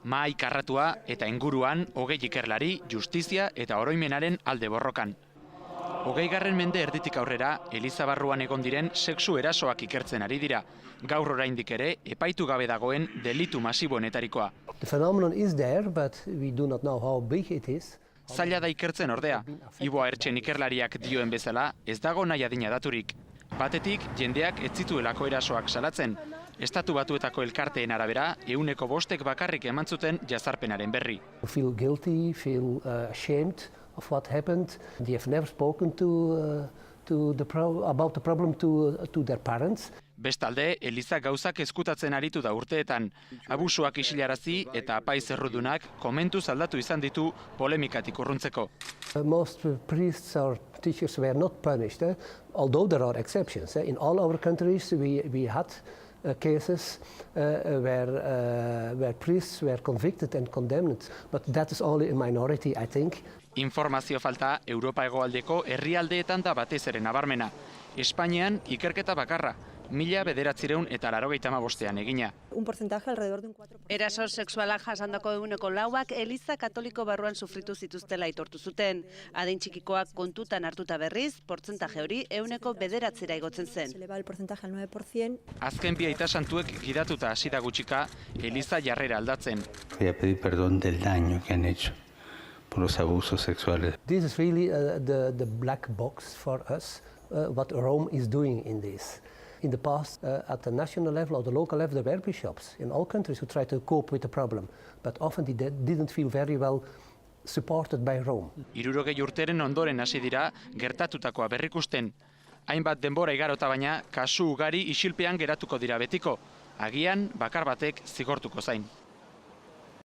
Mahai karratua eta inguruan 20 ikerlari, justizia eta oroimenaren alde borrokan. 20. mende erditik aurrera, eliza barruan egon diren sexu erasoak ikertzen ari dira. Gaur oraindik ere, epaitu gabe dagoen delitu masiboenetarikoa. The phenomenon is there, but we do not know how big it is. Zaila da ikertzen ordea. Iboa Ertxen ikerlariak dioen bezala, ez dago nahi adina daturik. Batetik, jendeak ez zituelako erasoak salatzen. Estatu Batuetako elkarteen arabera, 5% bakarrik eman zuten jazarpenaren berri. Feel guilty, feel ashamed of what happened. They have never spoken about the problem to their parents. Bestalde, Eliza gauzak ezkutatzen aritu da urteetan. Abusuak isilarazi eta apaiz errudunak komentuz aldatu izan ditu polemikatik urruntzeko. Most priests or teachers were not punished, although there are exceptions. In all our countries we had cases where priests were convicted and condemned, but that is only a minority, I think. Informazio falta Europa hegoaldeko herrialdeetan da batez ere nabarmena. Espainian ikerketa bakarra, 1985 egina. Un porcentaje alrededor de un 4%. Eraso sexualak jasandako 4%, Eliza Katoliko barruan sufritu zituztela aitortu zuten. Adin txikikoak kontutan hartuta berriz, portzentaje hori 9% igotzen zen. Se eleva el porcentaje al 9%. Azken bi aita santuek gidatuta hasi da gutxika, Eliza jarrera aldatzen. Voy a pedir perdón del daño que han hecho por los abusos sexuales. This is really the black box for us, what Rome is doing in this. In the past, at the national level or the local level, there were bishops in all countries who tried to cope with the problem, but often they didn't feel very well supported by Rome. 60 urteren ondoren hasi dira gertatutakoa berrikusten. Hainbat denbora igarota baina, kasu ugari isilpean geratuko dira betiko. Agian, bakar batek zigortuko zain.